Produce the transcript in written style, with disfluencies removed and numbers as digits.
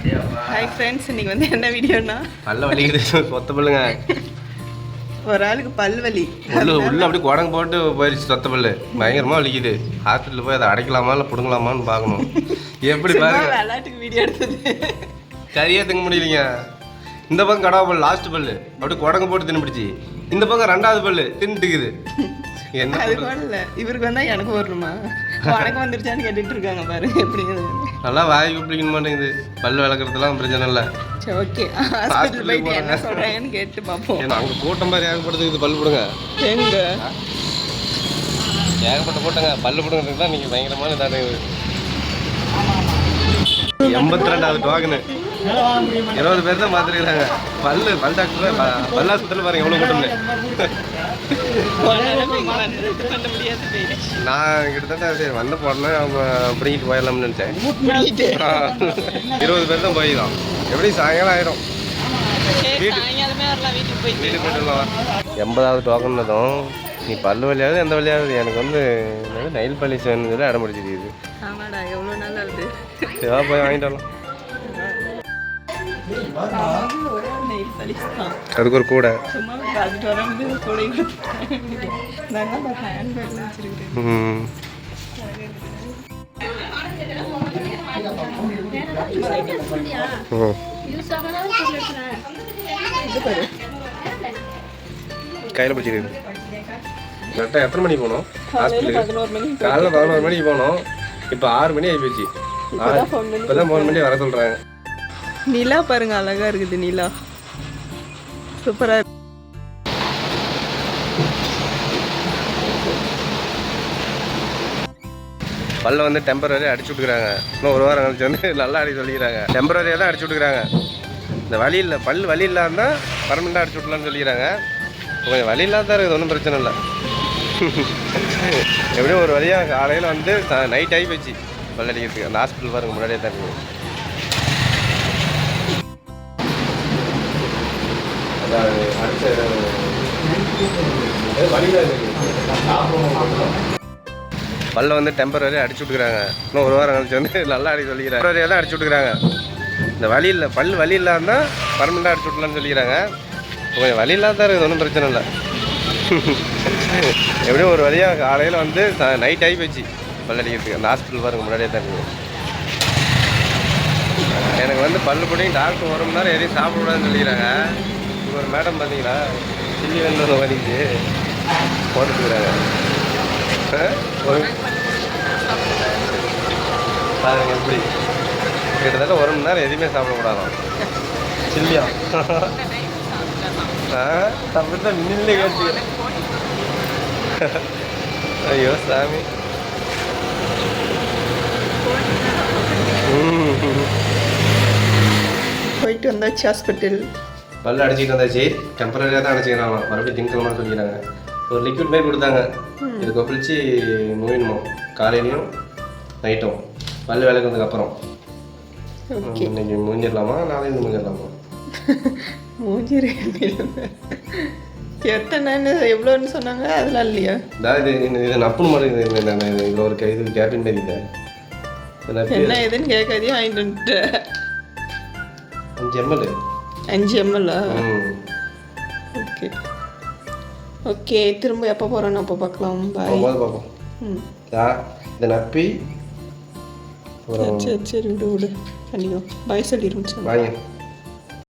Hi friends, இன்னைக்கு வந்து என்ன வீடியோனா பல்ல வலிக்குது. சொத்த பல்லுங்க. ஒரு ஆளுக்கு பல் வலி உள்ள அப்படி குடங்கு போட்டு போயிடுச்சு. சொத்த பல்லு பயங்கரமாக வலிக்குது. ஹாஸ்பிட்டலில் போய் அதை அடைக்கலாமா இல்லை பிடுங்கலாமான்னு பார்க்கணும். எப்படி பாருங்க, விளையாட்டுக்கு வீடியோ எடுத்தது. கறியே திங்க முடியலைங்க. இந்த பக்கம் கடவா பல் லாஸ்ட் பல்லு அப்படி குடங்கு போட்டு தின்னுபிடிச்சி, இந்த பக்கம் ரெண்டாவது பல்லு தின்னுட்டுக்குது. என்ன அது கூட இல்லை, இவருக்கு வந்தால் எனக்கு வரணுமா? உனக்கு வந்துருச்சான்னு கேட்டுட்டு இருக்காங்க பாருங்க. எப்படி நல்லா வாய் பிடிக்க மாட்டேங்குது. பல் விளக்குறதுலாம் பிரச்சனை இல்லை. சரி, ஓகே. ஹாஸ்பிட்டல் போயிட்டு என்ன சொல்கிறாங்கன்னு கேட்டு பார்ப்போம். அங்கே கூட்டம் மாதிரி ஏகப்பட்டதுக்கு பல் பிடுங்க. எங்க ஏகப்பட்ட கூட்டங்க பல்லு பிடுங்கிறதுக்கு தான் நீங்கள் பயங்கரமான இதானே. 82வது டோக்கனு 20 பேர் தான் பார்த்துருக்குறாங்க. பல் டாக்டர் பல்லாஸ்பத்திரியில் பாருங்க எவ்வளோ கூட்டம்னு. நான் கிட்டத்தட்ட சரி வந்த போடனே அவங்க பிடிங்கிட்டு போயிடலாம்னு நினச்சேன். 20 பேர் தான் போயிடும். எப்படி சாயங்காலம் ஆயிடும். வீட்டுக்கு போயிட்டுலாம் 80வது டோக்கன்னதும் நீ பல்லு வழியாவது எந்த வழியாவது எனக்கு வந்து நெயில் பாலிஷ் வேணும்னு சொல்லி அடம் பிடிச்சிருக்கு. ஆமாடா, எவ்வளோ நல்லா இருக்குது. ஏதோ போய் வாங்கிட்டு வரலாம். அதுக்கு ஒரு கூட கையில் பிடிச்சிருக்கு. கரெக்டாக எத்தனை மணிக்கு போனோம் ஹாஸ்பிட்டலுக்கு? காலைல 11 மணிக்கு போனோம். இப்போ 6 மணி ஆகி போச்சு. இப்போதான் 3 மணி வர சொல்கிறாங்க. நிலா பாருங்க, அழகா இருக்குது. நிலா சூப்பரா இருக்கு. பல்ல வந்து டெம்பரரியாக அடிச்சு விட்டுக்கிறாங்க. இன்னும் ஒரு வாரம் கழிச்சு வந்து நல்லா அடிக்க சொல்லிக்கிறாங்க. டெம்பரரியாக தான் அடிச்சு விட்டுக்கிறாங்க. இந்த வலி இல்லை, பல் வலி இல்லாமல் பர்மனெண்ட்டாக அடிச்சு விட்லான்னு சொல்லிக்கிறாங்க. கொஞ்சம் வலி இல்லாத தான் இருக்குது, ஒன்றும் பிரச்சனை இல்லை. எப்படியும் ஒரு வழியாக காலையில் வந்து நைட் ஆகி போச்சு பல் அடிக்கிறதுக்கு. அந்த ஹாஸ்பிட்டல் பாருங்க முன்னாடியே தான் இருக்குது. பல்ல வந்து டெம்பரரியாக அடிச்சு விட்டுக்கிறாங்க. இன்னும் ஒரு வாரம் கழிச்சு வந்து நல்லா அடிக்க சொல்லிக்கிறாங்க. டெம்பரரியாக தான் அடிச்சு விட்டுக்கிறாங்க. இந்த வலி இல்லை, பல் வலி இல்லாமல் தான் பர்மனெண்ட்டாக அடிச்சு விட்லான்னு சொல்லிக்கிறாங்க. கொஞ்சம் வலி இல்லாத தான் இருக்குது, ஒன்றும் பிரச்சனை இல்லை. எப்படியும் ஒரு வழியாக காலையில் வந்து நைட் ஆகி போச்சு பல் அடிக்கிறதுக்கு. அந்த ஹாஸ்பிட்டல் பாருங்க முன்னாடியே தான் இருக்குது. எனக்கு வந்து பல்லு போட்டிங்க டாக்டர் 1 மணி நேரம் எதையும் சாப்பிடக்கூடாதுன்னு சொல்லிக்கிறாங்க. ஒரு மேடம் பார்த்தீங்களா, சில்லி வெள்ளம் வலிக்கு போட்டுக்கிறாங்க. பாருங்க எப்படி கிட்டத்தட்ட 1 மணி நேரம் எதுவுமே சாப்பிடக்கூடாதான். சில்லியா அப்படித்தான் நின்று கேட்டு. ஐயோ சாமி. போயிட்டு வந்தாச்சு ஹாஸ்பிட்டல். பல்லு அடிச்சுட்டு வந்தாச்சு. டெம்பரரியாக தான் அடிச்சுக்கிறாங்க. மறுபடியும் திங்கக்கிழமை சொல்லிக்கிறாங்க. ஒரு லிக்விட் மாதிரி கொடுத்தாங்க. இது கொப்பளிச்சு மூயணுமோ காலையிலையும் நைட்டும் பல்லு விளக்குறதுக்கு அப்புறம். இன்னைக்கு மூஞ்சிடலாமா நாளைக்கு மூஞ்சிடலாமா? மூஞ்சி எத்தனை எவ்வளோன்னு சொன்னாங்க அதெல்லாம் இல்லையா? அதாவது இது நப்புன்னு மாதிரி இதில் ஒரு இது கேபின் மாதிரி இல்லை. என்ன ஏதுன்னு கேட்காதே வாங்கிட்டு வந்துட்டேன். 5 ml. 5 ml. ஓகே ஓகே, திரும்ப எப்போ போகிறோன்னு அப்போ பார்க்கலாம். பாய். பார்ப்போம். இதை நப்பி சரி சரி விடு விடு பண்ணிக்கோ. பாய் சொல்லிடுவோம். வாங்க.